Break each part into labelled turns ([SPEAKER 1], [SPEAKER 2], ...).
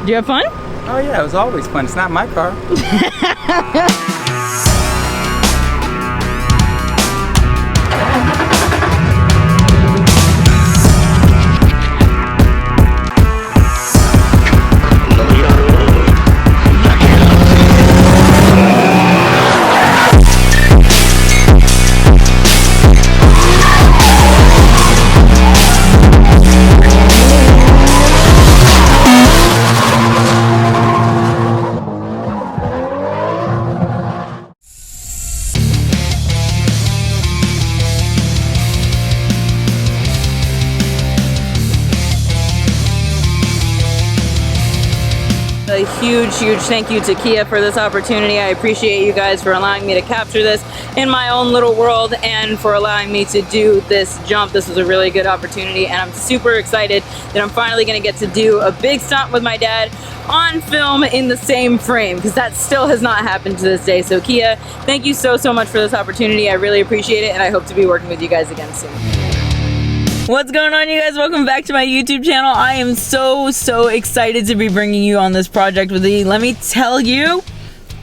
[SPEAKER 1] Did you have fun?
[SPEAKER 2] Oh yeah, it was always fun. It's not my car.
[SPEAKER 1] A huge thank you to Kia for this opportunity. I appreciate you guys for allowing me to capture this in my own little world and for allowing me to do this jump. This was a really good opportunity and I'm super excited that I'm finally going to get to do a big stunt with my dad on film in the same frame, because that still has not happened to this day. So Kia, thank you so much for this opportunity. I really appreciate it and I hope to be working with you guys again soon. What's going on, you guys? Welcome back to my YouTube channel. I am so excited to be bringing you on this project with me. Let me tell you,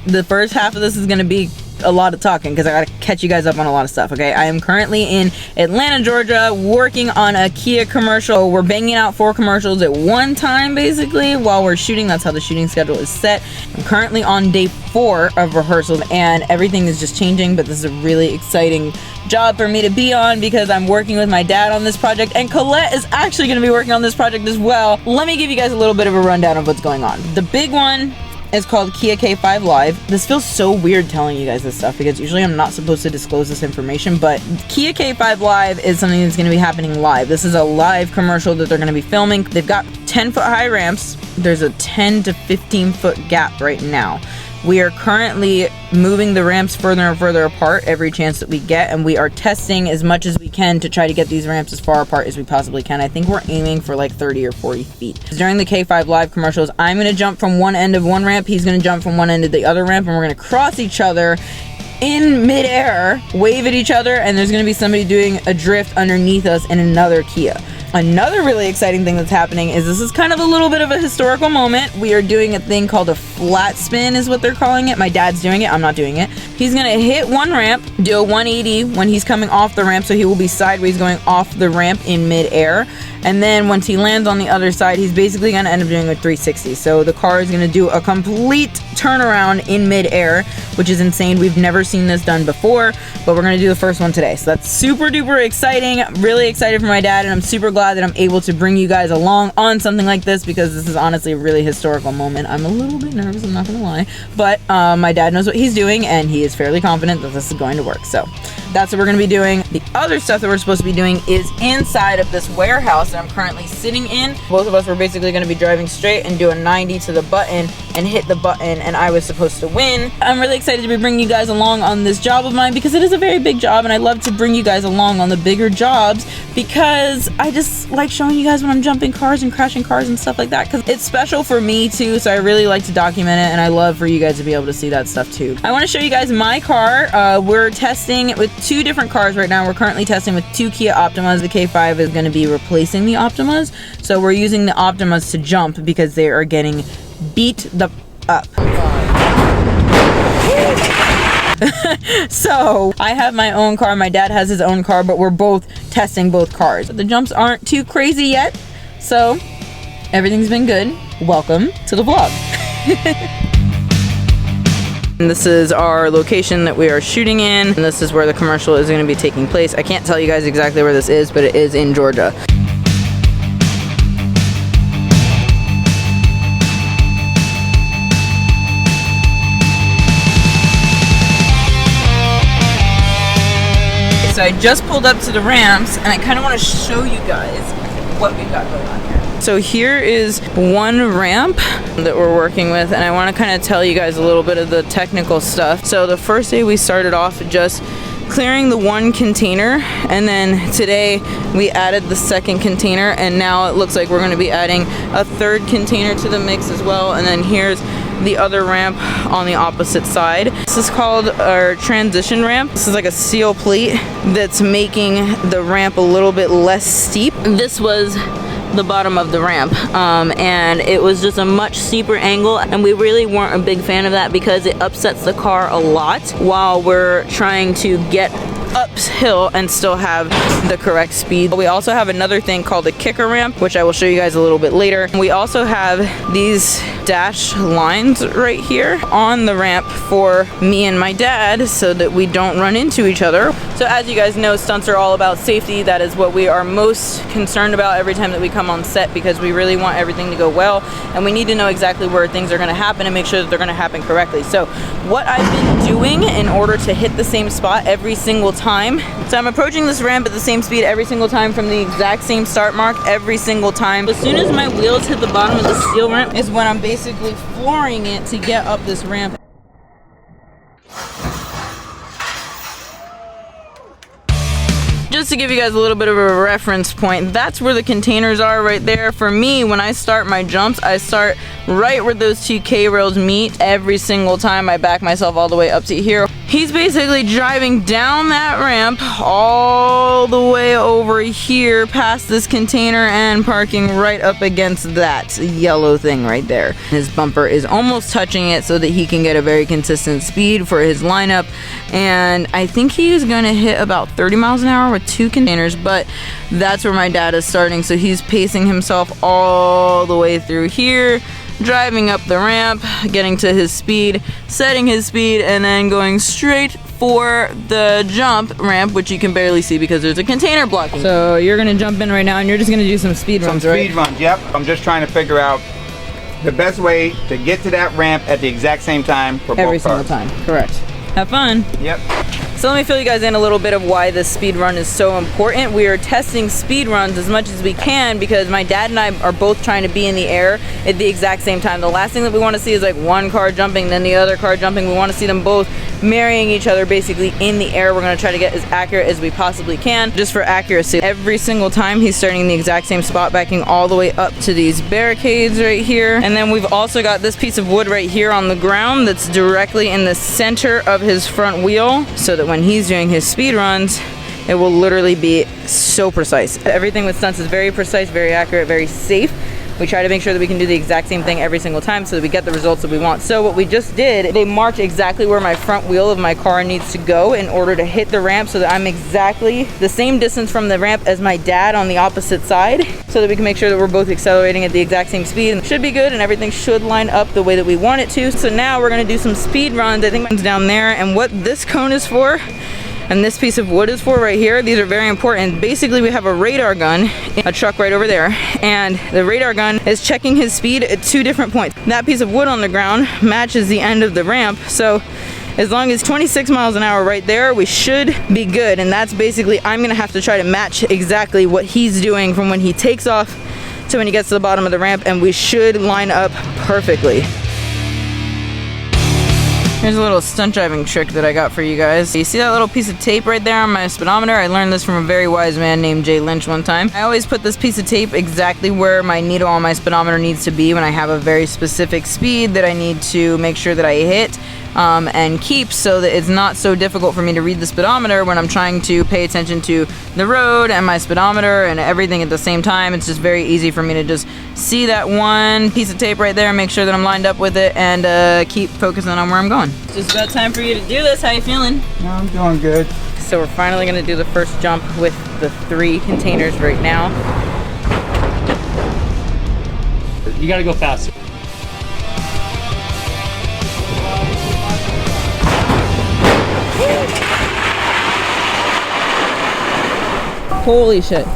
[SPEAKER 1] the first half of this is going to be a lot of talking because I gotta catch you guys up on a lot of stuff, okay? I am currently in Atlanta, Georgia, working on a Kia commercial. We're banging out 4 commercials at one time, basically, while we're shooting. That's how the shooting schedule is set. I'm currently on day 4 of rehearsals, and everything is just changing, but this is a really exciting job for me to be on because I'm working with my dad on this project, and Colette is actually gonna be working on this project as well. Let me give you guys a little bit of a rundown of what's going on. The big one is called Kia K5 Live. This feels so weird telling you guys this stuff because usually I'm not supposed to disclose this information, but Kia K5 Live is something that's going to be happening live. This is a live commercial that they're going to be filming. They've got 10-foot high ramps. There's a 10 to 15-foot gap right now. We are currently moving the ramps further and further apart every chance that we get, and we are testing as much as we can to try to get these ramps as far apart as we possibly can. I think we're aiming for like 30 or 40 feet. During the K5 Live commercials, I'm going to jump from one end of one ramp, he's going to jump from one end of the other ramp, and we're going to cross each other in midair, wave at each other, and there's going to be somebody doing a drift underneath us in another Kia. Another really exciting thing that's happening is this is kind of a little bit of a historical moment. We are doing a thing called a flat spin is what they're calling it. My dad's doing it, I'm not doing it. He's gonna hit one ramp, do a 180 when he's coming off the ramp, so he will be sideways going off the ramp in mid-air. And then once he lands on the other side, he's basically gonna end up doing a 360. So the car is gonna do a complete turnaround in mid-air, which is insane. We've never seen this done before, but we're gonna do the first one today. So that's super duper exciting. I'm really excited for my dad, and I'm super glad that I'm able to bring you guys along on something like this because this is honestly a really historical moment. I'm a little bit nervous, I'm not gonna lie, but my dad knows what he's doing and he is fairly confident that this is going to work. So that's what we're gonna be doing. The other stuff that we're supposed to be doing is inside of this warehouse that I'm currently sitting in. Both of us were basically gonna be driving straight and do a 90 to the button and hit the button, and I was supposed to win. I'm really excited to be bringing you guys along on this job of mine because it is a very big job, and I love to bring you guys along on the bigger jobs because I just like showing you guys when I'm jumping cars and crashing cars and stuff like that because it's special for me too, so I really like to document it, and I love for you guys to be able to see that stuff too. I want to show you guys my car. We're testing with 2 different cars right now. We're currently testing with 2 Kia Optimas. The K5 is going to be replacing the Optimas, so we're using the Optimas to jump because they are getting beat the up. So I have my own car, my dad has his own car, but we're both testing both cars. The jumps aren't too crazy yet, so everything's been good. Welcome to the vlog. And this is our location that we are shooting in, and this is where the commercial is going to be taking place. I can't tell you guys exactly where this is, but it is in Georgia. So I just pulled up to the ramps, and I kind of want to show you guys what we've got going on here. So here is one ramp that we're working with, and I want to kind of tell you guys a little bit of the technical stuff. So the first day we started off just clearing the 1 container, and then today we added the 2nd container, and now it looks like we're going to be adding a 3rd container to the mix as well. And then here's the other ramp on the opposite side. This is called our transition ramp. This is like a steel plate that's making the ramp a little bit less steep. This was the bottom of the ramp, and it was just a much steeper angle, and we really weren't a big fan of that because it upsets the car a lot while we're trying to get uphill and still have the correct speed. We also have another thing called the kicker ramp, which I will show you guys a little bit later. We also have these dash lines right here on the ramp for me and my dad so that we don't run into each other. So as you guys know, stunts are all about safety. That is what we are most concerned about every time that we come on set, because we really want everything to go well, and we need to know exactly where things are going to happen and make sure that they're going to happen correctly. So what I've been doing in order to hit the same spot every single time, so I'm approaching this ramp at the same speed every single time from the exact same start mark every single time. As soon as my wheels hit the bottom of the steel ramp is when I'm basically flooring it to get up this ramp. Just to give you guys a little bit of a reference point, that's where the containers are right there. For me, when I start my jumps, I start right where those two K-rails meet every single time. I back myself all the way up to here. He's basically driving down that ramp all the way over here past this container and parking right up against that yellow thing right there. His bumper is almost touching it so that he can get a very consistent speed for his lineup, and I think he's gonna hit about 30 miles an hour with two containers, but that's where my dad is starting, so he's pacing himself all the way through here, driving up the ramp, getting to his speed, setting his speed, and then going straight for the jump ramp, which you can barely see because there's a container blocking. So you're gonna jump in right now and you're just gonna do some speed runs, right?
[SPEAKER 2] Speed runs, yep. I'm just trying to figure out the best way to get to that ramp at the exact same time for both cars.
[SPEAKER 1] Every single time, correct. Have fun.
[SPEAKER 2] Yep.
[SPEAKER 1] So let me fill you guys in a little bit of why this speed run is so important. We are testing speed runs as much as we can because my dad and I are both trying to be in the air at the exact same time. The last thing that we want to see is like one car jumping, then the other car jumping. We want to see them both marrying each other basically in the air. We're going to try to get as accurate as we possibly can, just for accuracy. Every single time he's starting in the exact same spot, backing all the way up to these barricades right here. And then we've also got this piece of wood right here on the ground that's directly in the center of his front wheel, so that when he's doing his speed runs, it will literally be so precise. Everything with stunts is very precise, very accurate, very safe. We try to make sure that we can do the exact same thing every single time so that we get the results that we want. So what we just did, they marked exactly where my front wheel of my car needs to go in order to hit the ramp, so that I'm exactly the same distance from the ramp as my dad on the opposite side, so that we can make sure that we're both accelerating at the exact same speed. And it should be good, and everything should line up the way that we want it to. So now we're gonna do some speed runs. I think mine's down there, and what this cone is for and this piece of wood is for right here, these are very important. Basically, we have a radar gun in a truck right over there, and the radar gun is checking his speed at 2 different points. That piece of wood on the ground matches the end of the ramp, so as long as 26 miles an hour right there, we should be good. And that's basically, I'm gonna have to try to match exactly what he's doing from when he takes off to when he gets to the bottom of the ramp, and we should line up perfectly. Here's a little stunt driving trick that I got for you guys. You see that little piece of tape right there on my speedometer? I learned this from a very wise man named Lynch one time. I always put this piece of tape exactly where my needle on my speedometer needs to be when I have a very specific speed that I need to make sure that I hit and keep, so that it's not so difficult for me to read the speedometer when I'm trying to pay attention to the road and my speedometer and everything at the same time. It's just very easy for me to just see that one piece of tape right there and make sure that I'm lined up with it, and keep focusing on where I'm going. It's just about time for you to do this. How you feeling?
[SPEAKER 2] No, I'm doing good.
[SPEAKER 1] So we're finally gonna do the first jump with the 3 containers right now.
[SPEAKER 3] You gotta go faster.
[SPEAKER 1] Holy shit.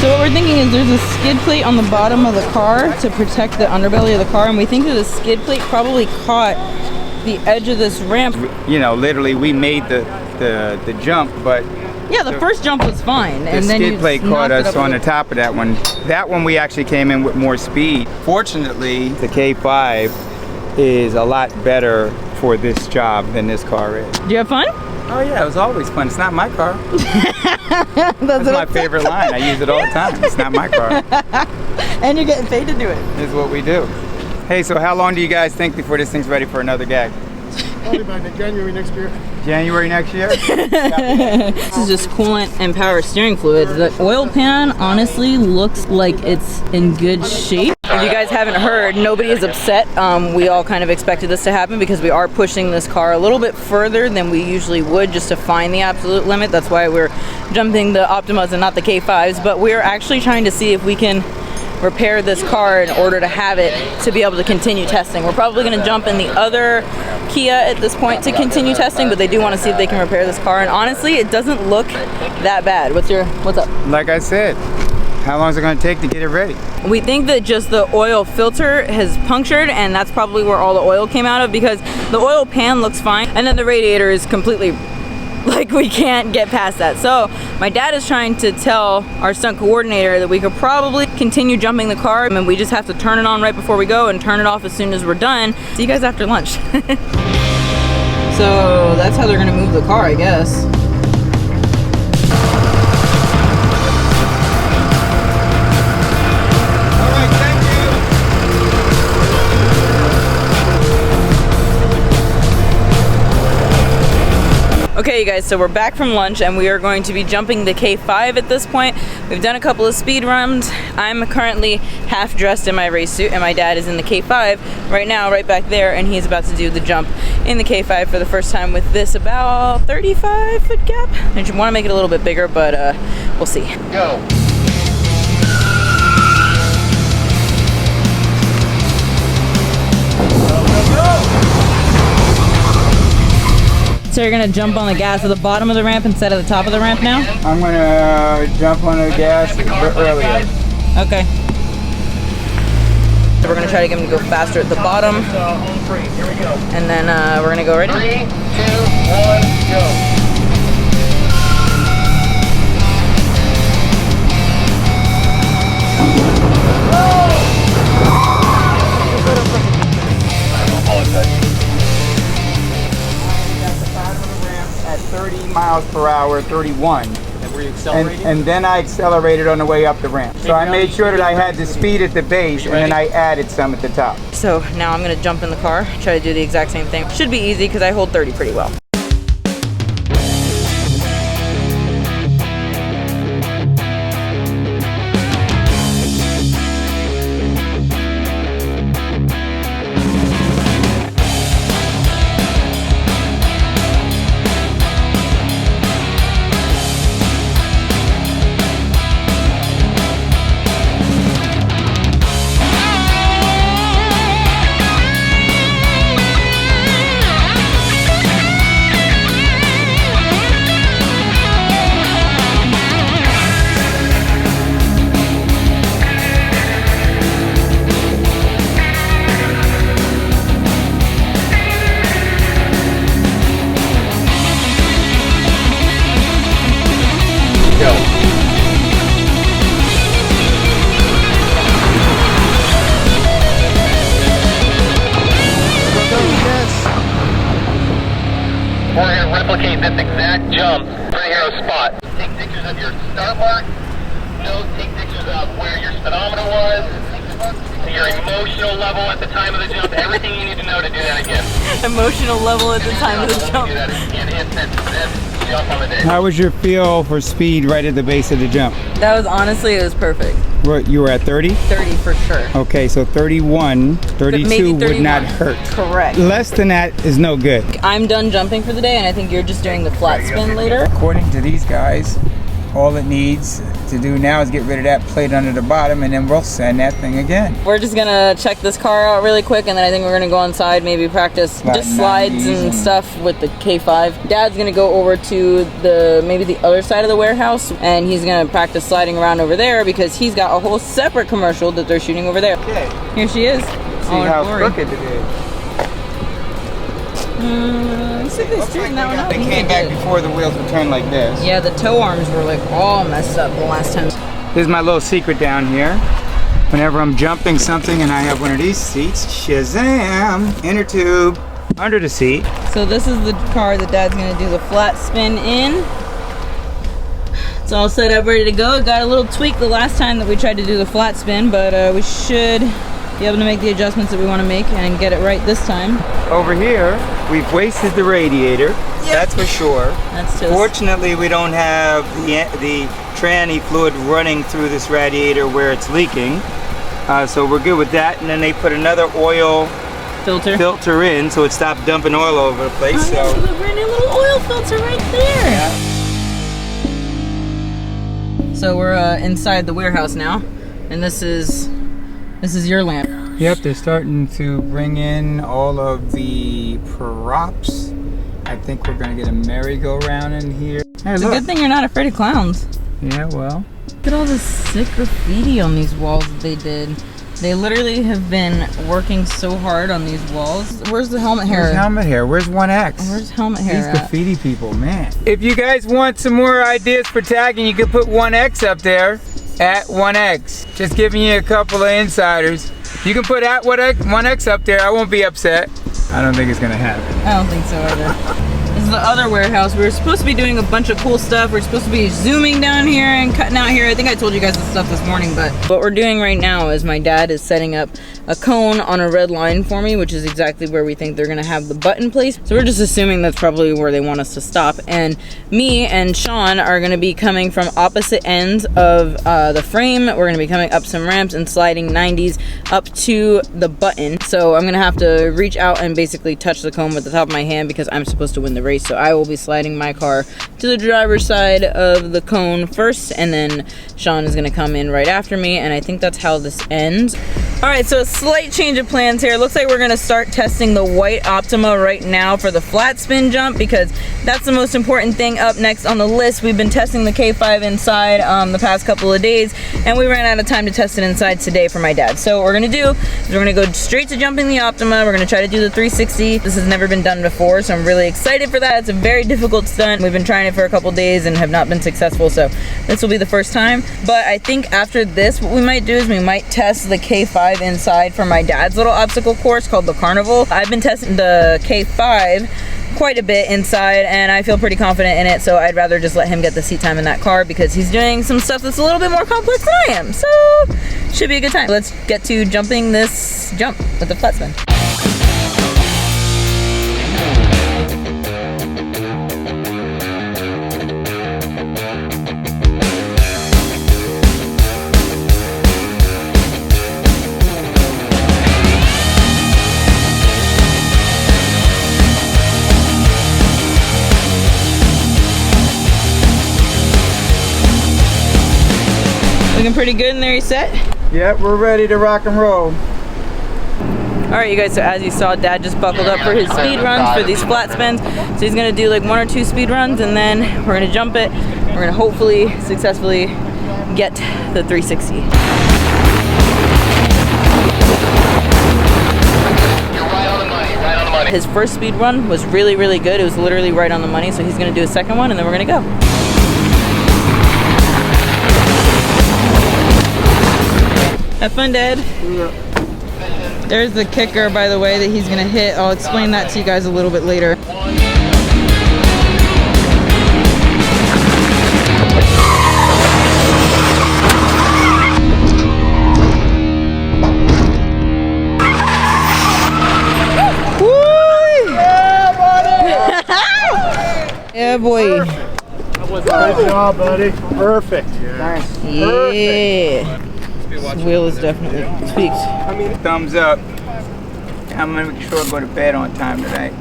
[SPEAKER 1] So what we're thinking is there's a skid plate on the bottom of the car to protect the underbelly of the car, and we think that the skid plate probably caught the edge of this ramp.
[SPEAKER 2] You know, literally we made the jump, but
[SPEAKER 1] Yeah, the first jump was fine.
[SPEAKER 2] The
[SPEAKER 1] And then
[SPEAKER 2] skid
[SPEAKER 1] you
[SPEAKER 2] plate caught
[SPEAKER 1] knocked it
[SPEAKER 2] us
[SPEAKER 1] up
[SPEAKER 2] on
[SPEAKER 1] a
[SPEAKER 2] the top of that one. That one we actually came in with more speed. Fortunately, the K5 is a lot better for this job than this car is.
[SPEAKER 1] Did you have fun?
[SPEAKER 2] Oh yeah, it was always fun. It's not my car. That's my favorite line. I use it all the time. It's not my car.
[SPEAKER 1] And you're getting paid to do it.
[SPEAKER 2] This is what we do. Hey, so how long do you guys think before this thing's ready for another gag?
[SPEAKER 4] Probably by January next year.
[SPEAKER 2] January next year?
[SPEAKER 1] This is just coolant and power steering fluid. The oil pan honestly looks like it's in good shape. If you guys haven't heard, nobody is upset. We all kind of expected this to happen because we are pushing this car a little bit further than we usually would just to find the absolute limit. That's why we're jumping the Optimas and not the K5s, but we're actually trying to see if we can repair this car in order to have it to be able to continue testing. We're probably going to jump in the other Kia at this point to continue testing, but they do want to see if they can repair this car, and honestly it doesn't look that bad. What's up?
[SPEAKER 2] Like I said, how long is it going to take to get it ready?
[SPEAKER 1] We think that just the oil filter has punctured, and that's probably where all the oil came out of, because the oil pan looks fine and then the radiator is completely, like, we can't get past that. So my dad is trying to tell our stunt coordinator that we could probably continue jumping the car, and we just have to turn it on right before we go and turn it off as soon as we're done. See you guys after lunch. So that's how they're gonna move the car, I guess. Okay, you guys, so we're back from lunch and we are going to be jumping the K5 at this point. We've done a couple of speed runs. I'm currently half dressed in my race suit and my dad is in the K5 right now, right back there, and he's about to do the jump in the K5 for the first time with this about 35-foot gap. I just want to make it a little bit bigger, but we'll see.
[SPEAKER 4] Go.
[SPEAKER 1] So you're gonna jump on the gas at the bottom of the ramp instead of the top of the ramp now?
[SPEAKER 2] I'm going to jump on the gas a bit earlier.
[SPEAKER 1] Okay. So we're gonna try to get him to go faster at the bottom. And then we're gonna go ready.
[SPEAKER 4] 3, 2, 1, go.
[SPEAKER 2] At 30 miles per hour, 31.
[SPEAKER 3] And were you accelerating?
[SPEAKER 2] And then I accelerated on the way up the ramp. So I made sure that I had the speed at the base, and then I added some at the top.
[SPEAKER 1] So now I'm gonna jump in the car, try to do the exact same thing. Should be easy because I hold 30 pretty well.
[SPEAKER 4] We're going to replicate this exact jump right here on spot. Take pictures of your start mark. Take pictures of where your speedometer was. Your emotional level at the time of the jump. Everything you need to know to do that again.
[SPEAKER 1] Emotional level at the time of the jump.
[SPEAKER 4] Do that again. Hit this jump on the day.
[SPEAKER 2] How was your feel for speed right at the base of the jump?
[SPEAKER 1] That was honestly, it was perfect.
[SPEAKER 2] You were at 30?
[SPEAKER 1] 30 for sure.
[SPEAKER 2] Okay, so 31, 32
[SPEAKER 1] Maybe
[SPEAKER 2] would
[SPEAKER 1] 31.
[SPEAKER 2] not hurt.
[SPEAKER 1] Correct.
[SPEAKER 2] Less than that is no good.
[SPEAKER 1] I'm done jumping for the day, and I think you're just doing the flat spin later.
[SPEAKER 2] According to these guys, all it needs to do now is get rid of that plate under the bottom, and then we'll send that thing again.
[SPEAKER 1] We're just gonna check this car out really quick, and then I think we're gonna go inside, maybe practice just slides and stuff with the K5. Dad's gonna go over to maybe the other side of the warehouse, and he's gonna practice sliding around over there because he's got a whole separate commercial that they're shooting over there.
[SPEAKER 2] Okay.
[SPEAKER 1] Here she is.
[SPEAKER 2] See how crooked it is.
[SPEAKER 1] Looks like they straightened that one out.
[SPEAKER 2] They came back before the wheels would turn like this.
[SPEAKER 1] Yeah, the toe arms were like all messed up the last time.
[SPEAKER 2] This is my little secret down here. Whenever I'm jumping something and I have one of these seats, shazam, inner tube, under the seat.
[SPEAKER 1] So this is the car that Dad's gonna do the flat spin in. It's all set up, ready to go. It got a little tweak the last time that we tried to do the flat spin, but we should be able to make the adjustments that we want to make and get it right this time.
[SPEAKER 2] Over here, we've wasted the radiator. Yep. That's for sure.
[SPEAKER 1] That's just...
[SPEAKER 2] Fortunately, we don't have the tranny fluid running through this radiator where it's leaking. So we're good with that. And then they put another oil filter in, so it stopped dumping oil all over the place.
[SPEAKER 1] Oh, yeah, so the brand new little oil filter right there.
[SPEAKER 2] Yeah.
[SPEAKER 1] So we're inside the warehouse now, and this is your lamp.
[SPEAKER 2] Yep, they're starting to bring in all of the props. I think we're gonna get a merry-go-round in here. Hey,
[SPEAKER 1] it's
[SPEAKER 2] look.
[SPEAKER 1] a good thing you're not afraid of clowns.
[SPEAKER 2] Yeah, well.
[SPEAKER 1] Look at all this sick graffiti on these walls that they did. They literally have been working so hard on these walls. Where's the HelmetHairr?
[SPEAKER 2] Where's HelmetHairr? Where's 1X?
[SPEAKER 1] Where's HelmetHairr?
[SPEAKER 2] These graffiti people, man. If you guys want some more ideas for tagging, you can put 1X up there. At 1X. Just giving you a couple of insiders. You can put at 1X up there. I won't be upset. I don't think it's gonna happen.
[SPEAKER 1] I don't think so either. This is the other warehouse. We were supposed to be doing a bunch of cool stuff. We're supposed to be zooming down here and cutting out here. I think I told you guys this stuff this morning, but what we're doing right now is my dad is setting up a cone on a red line for me, which is exactly where we think they're gonna have the button placed. So we're just assuming that's probably where they want us to stop. And me and Sean are gonna be coming from opposite ends of the frame. We're gonna be coming up some ramps and sliding 90s up to the button. So I'm gonna have to reach out and basically touch the cone with the top of my hand because I'm supposed to win the race. So I will be sliding my car to the driver's side of the cone first, and then Sean is gonna come in right after me, and I think that's how this ends. All right, so a slight change of plans here. It looks like we're gonna start testing the white Optima right now for the flat spin jump because that's the most important thing up next on the list. We've been testing the K5 inside the past couple of days, and we ran out of time to test it inside today for my dad. So what we're gonna do is we're gonna go straight to jumping the Optima. We're gonna try to do the 360. This has never been done before, so I'm really excited for that. It's a very difficult stunt. We've been trying it for a couple days and have not been successful, so this will be the first time. But I think after this, what we might do is we might test the K5 inside for my dad's little obstacle course called the Carnival. I've been testing the K5 quite a bit inside, and I feel pretty confident in it, so I'd rather just let him get the seat time in that car because he's doing some stuff that's a little bit more complex than I am, so should be a good time. Let's get to jumping this jump with the flat spin. Looking pretty good in there, you set?
[SPEAKER 2] Yep, we're ready to rock and roll.
[SPEAKER 1] All right, you guys, so as you saw, Dad just buckled up for his speed runs for these flat spins. So he's gonna do like 1 or 2 speed runs, and then we're gonna jump it. We're gonna hopefully successfully get the 360.
[SPEAKER 4] You're right on the money, right on the money.
[SPEAKER 1] His first speed run was really, really good. It was literally right on the money, so he's gonna do a second one, and then we're gonna go. Have fun, Dad.
[SPEAKER 2] Yeah.
[SPEAKER 1] There's the kicker, by the way, that he's gonna hit. I'll explain that to you guys a little bit later. Yeah, boy.
[SPEAKER 5] Good job, buddy. Perfect.
[SPEAKER 2] Nice.
[SPEAKER 1] Yeah. This wheel is definitely tweaked.
[SPEAKER 2] Thumbs up. I'm gonna make sure I go to bed on time tonight.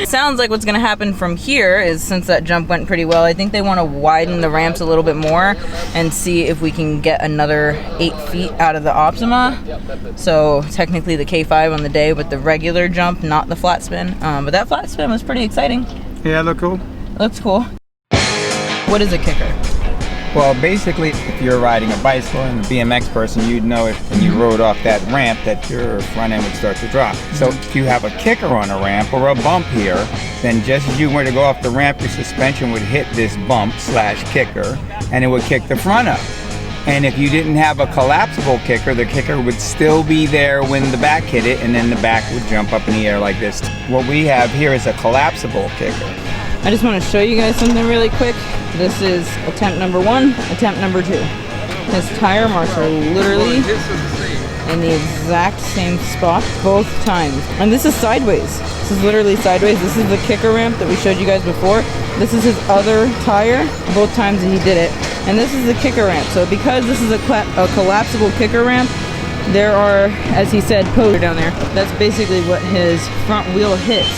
[SPEAKER 1] Sounds like what's gonna happen from here is, since that jump went pretty well, I think they want to widen the ramps a little bit more and see if we can get another 8 feet out of the Optima. So technically the K5 on the day with the regular jump, not the flat spin. But that flat spin was pretty exciting.
[SPEAKER 2] Yeah, look cool.
[SPEAKER 1] Looks cool. What is a kicker?
[SPEAKER 2] Well, basically, if you're riding a bicycle and a BMX person, you'd know if when you rode off that ramp that your front end would start to drop. So if you have a kicker on a ramp or a bump here, then just as you were to go off the ramp, your suspension would hit this bump / kicker, and it would kick the front up. And if you didn't have a collapsible kicker, the kicker would still be there when the back hit it, and then the back would jump up in the air like this. What we have here is a collapsible kicker.
[SPEAKER 1] I just want to show you guys something really quick. This is attempt number 1, attempt number 2. His tire marks are literally in the exact same spot both times. And this is sideways. This is literally sideways. This is the kicker ramp that we showed you guys before. This is his other tire, both times that he did it. And this is the kicker ramp. So because this is a collapsible kicker ramp, there are, as he said, posts down there. That's basically what his front wheel hits.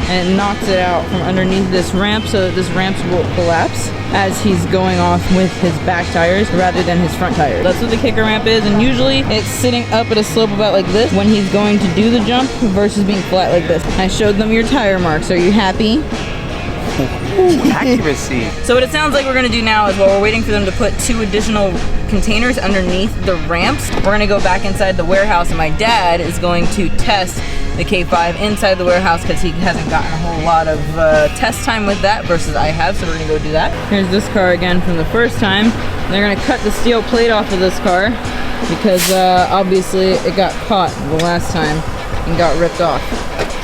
[SPEAKER 1] And it knocks it out from underneath this ramp so that this ramp will collapse as he's going off with his back tires rather than his front tires. That's what the kicker ramp is, and usually it's sitting up at a slope about like this when he's going to do the jump versus being flat like this. I showed them your tire marks. Are you happy?
[SPEAKER 2] Accuracy.
[SPEAKER 1] So what it sounds like we're gonna do now is while we're waiting for them to put 2 additional containers underneath the ramps, we're gonna go back inside the warehouse and my dad is going to test the K5 inside the warehouse because he hasn't gotten a whole lot of test time with that versus I have, so we're gonna go do that. Here's this car again from the first time. They're gonna cut the steel plate off of this car because obviously it got caught the last time and got ripped off.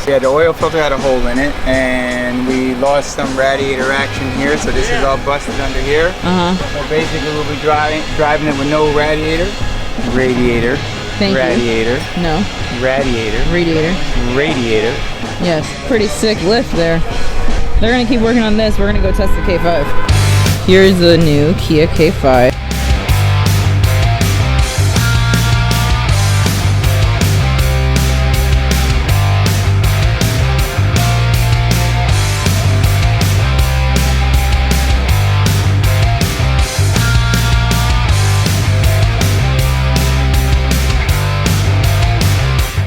[SPEAKER 2] Yeah, the oil filter had a hole in it, and we lost some radiator action here, so this is all busted under here. So basically we'll be driving it with no radiator. Radiator.
[SPEAKER 1] Thank
[SPEAKER 2] radiator.
[SPEAKER 1] You. No.
[SPEAKER 2] Radiator.
[SPEAKER 1] Radiator.
[SPEAKER 2] Radiator.
[SPEAKER 1] Yes, pretty sick lift there. They're gonna keep working on this. We're gonna go test the K5. Here's the new Kia K5.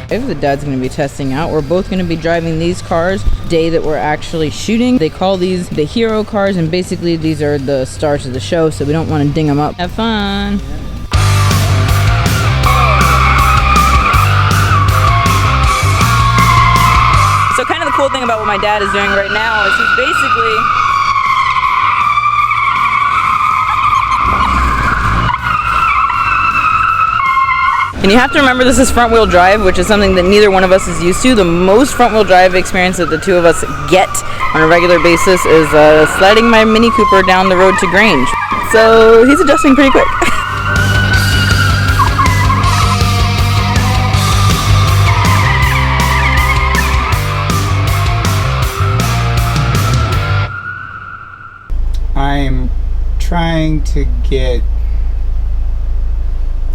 [SPEAKER 1] If the dad's going to be testing out, we're both going to be driving these cars day that we're actually shooting. They call these the hero cars, and basically these are the stars of the show, so we don't want to ding them up. Have fun. So kind of the cool thing about what my dad is doing right now is he's basically and you have to remember this is front wheel drive, which is something that neither one of us is used to. The most front wheel drive experience that the two of us get on a regular basis is sliding my Mini Cooper down the road to Grange. So he's adjusting pretty quick.
[SPEAKER 2] I'm trying to get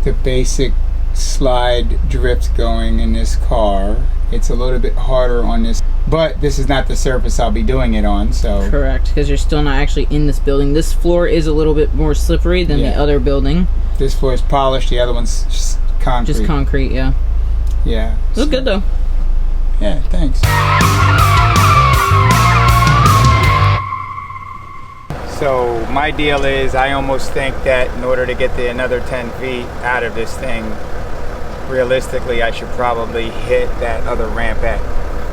[SPEAKER 2] the basic slide drift going in this car. It's a little bit harder on this, but this is not the surface I'll be doing it on, so.
[SPEAKER 1] Correct, because you're still not actually in this building. This floor is a little bit more slippery than the other building.
[SPEAKER 2] This floor is polished, the other one's just concrete.
[SPEAKER 1] Just concrete, yeah.
[SPEAKER 2] Yeah.
[SPEAKER 1] It looks good though.
[SPEAKER 2] Yeah, thanks. So my deal is I almost think that in order to get the another 10 feet out of this thing, realistically I should probably hit that other ramp at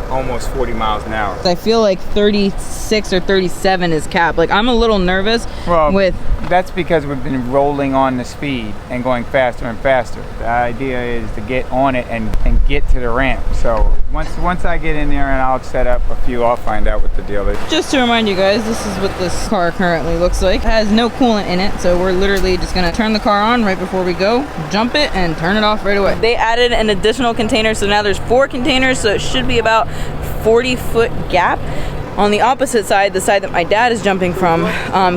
[SPEAKER 2] almost 40 miles an hour.
[SPEAKER 1] I feel like 36 or 37 is cap. Like I'm a little nervous with...
[SPEAKER 2] That's because we've been rolling on the speed and going faster and faster. The idea is to get on it and get to the ramp. So once I get in there and I'll set up a few, I'll find out what the deal is. Just
[SPEAKER 1] to remind you guys, this is what this car currently looks like. It has no coolant in it, so we're literally just gonna turn the car on right before we go, jump it, and turn it off right away. They added an additional container, so now there's 4 containers, so it should be about 40-foot gap. On the opposite side, the side that my dad is jumping from,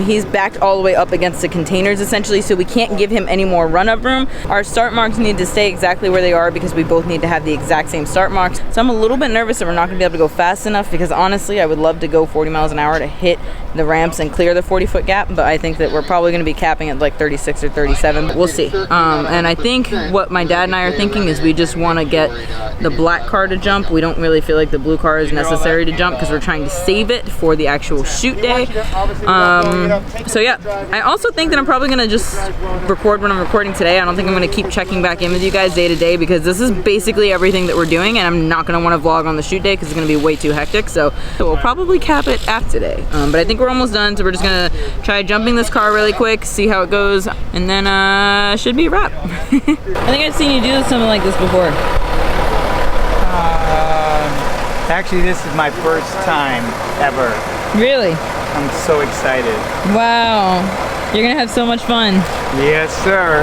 [SPEAKER 1] he's backed all the way up against the containers essentially, so we can't give him any more run-up room. Our start marks need to stay exactly where they are because we both need to have the exact same start marks. So I'm a little bit nervous that we're not gonna be able to go fast enough because honestly, I would love to go 40 miles an hour to hit the ramps and clear the 40-foot gap, but I think that we're probably gonna be capping at like 36 or 37, but we'll see. And I think what my dad and I are thinking is we just wanna get the black car to jump. We don't really feel like the blue car is necessary to jump because we're trying to save it for the actual shoot day. So yeah, I also think that I'm probably gonna just record when I'm recording today. I don't think I'm gonna keep checking back in with you guys day to day, because this is basically everything that we're doing, and I'm not gonna want to vlog on the shoot day because it's gonna be way too hectic. So we'll probably cap it after today. But I think we're almost done, so we're just gonna try jumping this car really quick, see how it goes, and then should be a wrap. I think I've seen you do something like this before.
[SPEAKER 2] Actually, this is my first time ever.
[SPEAKER 1] Really?
[SPEAKER 2] I'm so excited.
[SPEAKER 1] Wow. You're gonna have so much fun.
[SPEAKER 2] Yes, sir.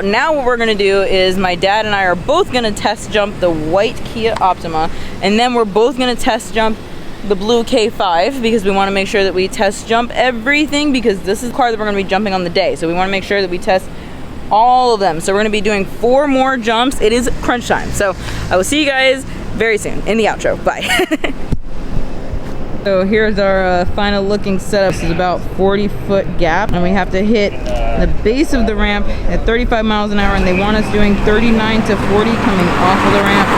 [SPEAKER 1] Now what we're gonna do is my dad and I are both gonna test jump the white Kia Optima, and then we're both gonna test jump the blue K5, because we want to make sure that we test jump everything, because this is the car that we're going to be jumping on the day. So we want to make sure that we test all of them. So we're going to be doing 4 more jumps. It is crunch time. So I will see you guys very soon in the outro. Bye. So here's our final looking setup. This is about 40-foot gap, and we have to hit the base of the ramp at 35 miles an hour, and they want us doing 39 to 40 coming off of the ramp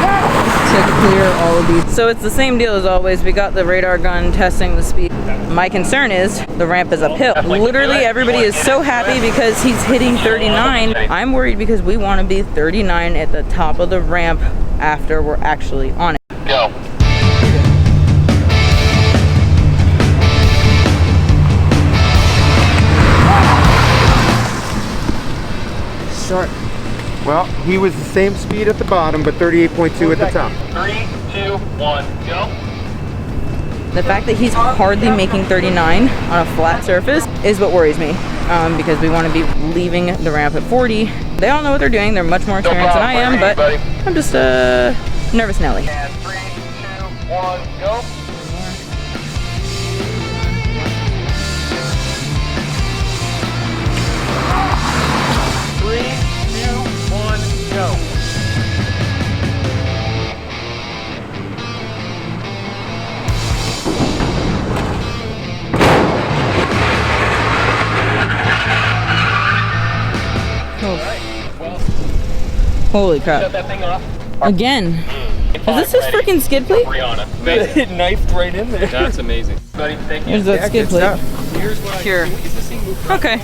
[SPEAKER 1] to clear all of these. So it's the same deal as always. We got the radar gun testing the speed. My concern is the ramp is uphill. Literally everybody is so happy because he's hitting 39. I'm worried because we want to be 39 at the top of the ramp after we're actually on it.
[SPEAKER 4] Go.
[SPEAKER 5] Short. Well, he was the same speed at the bottom, but 38.2 at the top.
[SPEAKER 4] 3, 2, 1, go.
[SPEAKER 1] The fact that he's hardly making 39 on a flat surface is what worries me, because we want to be leaving the ramp at 40. They all know what they're doing. They're much more experienced than I am, but I'm just nervous Nelly.
[SPEAKER 4] And 3, 2, 1, go. Go.
[SPEAKER 1] Holy crap.
[SPEAKER 4] Shut that thing off.
[SPEAKER 1] Again. Is this his freaking skid plate?
[SPEAKER 4] It knifed right in there. That's amazing. Buddy, thank you.
[SPEAKER 1] Here's that skid plate.
[SPEAKER 4] Here's what
[SPEAKER 1] Here.
[SPEAKER 4] Is this thing move?
[SPEAKER 1] Okay.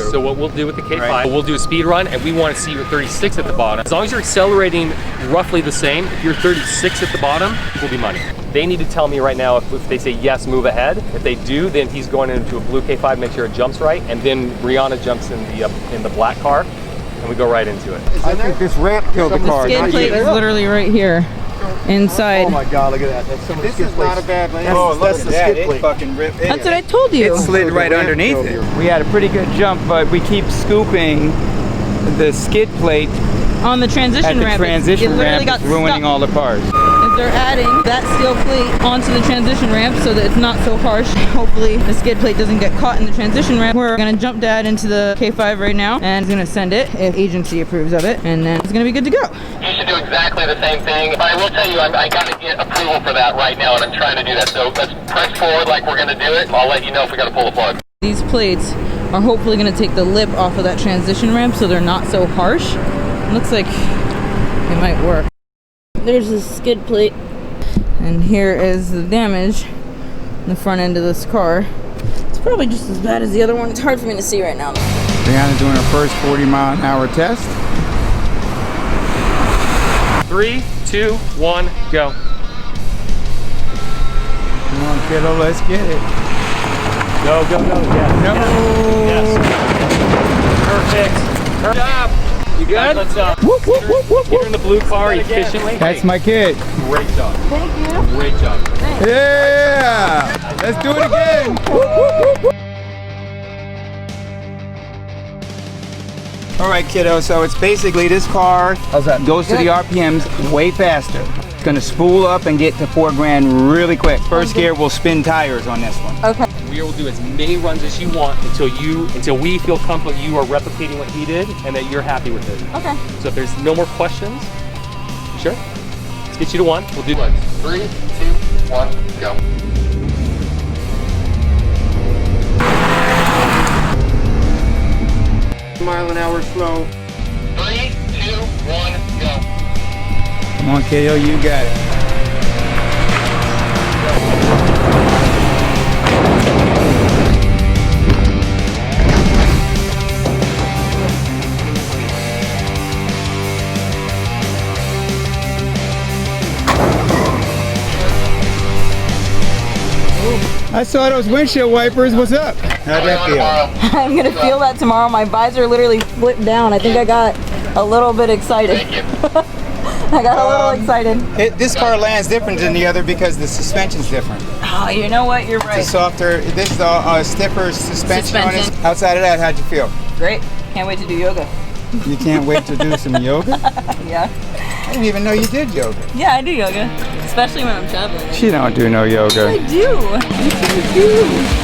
[SPEAKER 3] So what we'll do with the K5, we'll do a speed run, and we want to see your 36 at the bottom. As long as you're accelerating roughly the same, if you're 36 at the bottom, it will be money. They need to tell me right now if they say yes, move ahead. If they do, then he's going into a blue K5, make sure it jumps right, and then Rihanna jumps in the black car, and we go right into it.
[SPEAKER 5] I think this ramp killed the car.
[SPEAKER 1] The skid plate is literally right here. Inside.
[SPEAKER 5] Oh my God, look at that. That's some of the skid plates. This is not a bad lane. That's the skid plate.
[SPEAKER 2] Fucking ripped.
[SPEAKER 1] That's what I told you.
[SPEAKER 2] It slid right underneath it. We had a pretty good jump, but we keep scooping the skid plate
[SPEAKER 1] on the transition ramp.
[SPEAKER 2] Transition ramp is ruining all the cars.
[SPEAKER 1] They're adding that steel plate onto the transition ramp so that it's not so harsh. Hopefully the skid plate doesn't get caught in the transition ramp. We're gonna jump Dad into the K5 right now, and he's gonna send it if agency approves of it, and then it's gonna be good to go.
[SPEAKER 4] You should do exactly the same thing. But I will tell you, I gotta get approval for that right now, and I'm trying to do that. So let's press forward like we're gonna do it. I'll let you know if we gotta pull the plug.
[SPEAKER 1] These plates are hopefully gonna take the lip off of that transition ramp so they're not so harsh. It looks like it might work. There's the skid plate, and here is the damage in the front end of this car. It's probably just as bad as the other one. It's hard for me to see right now.
[SPEAKER 2] Rihanna's doing her first 40-mile-an-hour test.
[SPEAKER 3] 3, 2, 1, go.
[SPEAKER 2] Come on, kiddo, let's get it.
[SPEAKER 3] Go, go, go. Yes.
[SPEAKER 2] No.
[SPEAKER 3] Yes. Perfect. Good job. You good? Let's
[SPEAKER 2] Whoop, whoop, whoop, whoop,
[SPEAKER 3] get her in the blue car efficiently.
[SPEAKER 2] That's my kid.
[SPEAKER 3] Great job.
[SPEAKER 1] Thank you.
[SPEAKER 3] Great job.
[SPEAKER 2] Yeah! Let's do it again. Whoop, whoop, whoop, whoop. All right, kiddo, so it's basically this car goes to the RPMs way faster. It's gonna spool up and get to 4 grand really quick. First gear will spin tires on this one.
[SPEAKER 1] Okay.
[SPEAKER 3] We will do as many runs as you want until we feel comfortable you are replicating what he did and that you're happy with it.
[SPEAKER 1] Okay.
[SPEAKER 3] So if there's no more questions, sure. Let's get you to 1. We'll do
[SPEAKER 4] 3, 2, 1, go.
[SPEAKER 5] Mile-an-hour slow.
[SPEAKER 4] 3, 2, 1, go.
[SPEAKER 2] Come on, kiddo, you got it. I saw those windshield wipers. What's up? How'd that feel?
[SPEAKER 1] I'm gonna feel that tomorrow. My visor literally flipped down. I think I got a little bit excited. I got a little excited.
[SPEAKER 2] This car lands different than the other because the suspension's different.
[SPEAKER 1] Oh, you know what? You're right.
[SPEAKER 2] It's a softer, this is a stiffer suspension on it. Outside of that, how'd you feel?
[SPEAKER 1] Great. Can't wait to do yoga.
[SPEAKER 2] You can't wait to do some yoga?
[SPEAKER 1] Yeah.
[SPEAKER 2] I didn't even know you did yoga.
[SPEAKER 1] Yeah, I do yoga. Especially when I'm traveling.
[SPEAKER 2] She don't do no yoga.
[SPEAKER 1] I do. I do.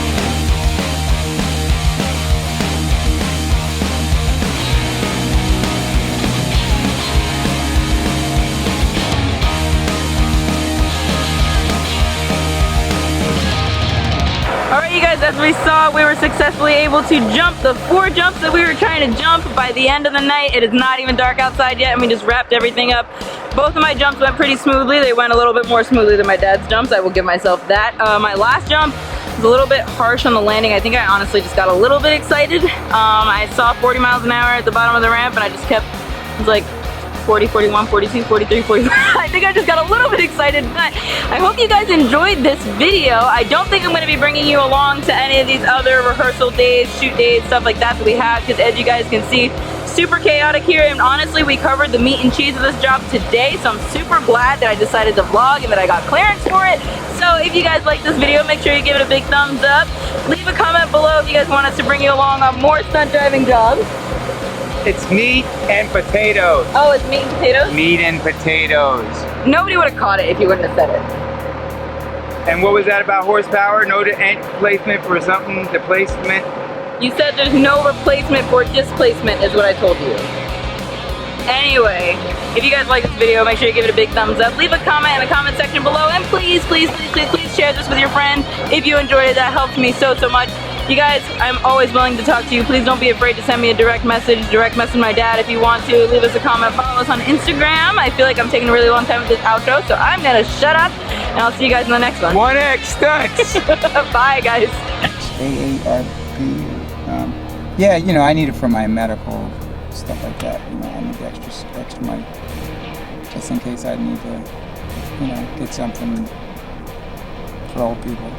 [SPEAKER 1] Alright you guys, as we saw, we were successfully able to jump the 4 jumps that we were trying to jump by the end of the night. It is not even dark outside yet and we just wrapped everything up. Both of my jumps went pretty smoothly. They went a little bit more smoothly than my dad's jumps. I will give myself that. My last jump was a little bit harsh on the landing. I think I honestly just got a little bit excited. I saw 40 miles an hour at the bottom of the ramp and I just kept, it was like 40, 41, 42, 43, 44. I think I just got a little bit excited, but I hope you guys enjoyed this video. I don't think I'm going to be bringing you along to any of these other rehearsal days, shoot days, stuff like that we have, because as you guys can see, super chaotic here, and honestly, we covered the meat and cheese of this job today, so I'm super glad that I decided to vlog and that I got clearance for it. So if you guys like this video, make sure you give it a big thumbs up. Leave a comment below if you guys want us to bring you along on more stunt driving jobs.
[SPEAKER 2] It's meat and potatoes.
[SPEAKER 1] Oh, it's meat and potatoes?
[SPEAKER 2] Meat and potatoes.
[SPEAKER 1] Nobody would have caught it if you wouldn't have said it.
[SPEAKER 2] And what was that about horsepower? No placement for something, the placement?
[SPEAKER 1] You said there's no replacement for displacement is what I told you. Anyway, if you guys like this video, make sure you give it a big thumbs up. Leave a comment in the comment section below, and please, please, please, please, please share this with your friend. If you enjoyed it, that helps me so, so much. You guys, I'm always willing to talk to you. Please don't be afraid to send me a direct message my dad if you want to. Leave us a comment, follow us on Instagram. I feel like I'm taking a really long time with this outro, so I'm gonna shut up, and I'll see you guys in the next one.
[SPEAKER 2] 1X stunts.
[SPEAKER 1] Bye, guys.
[SPEAKER 2] AARP. Yeah, you know, I need it for my medical stuff like that. You know, I need extra money just in case I need to, you know, get something for old people.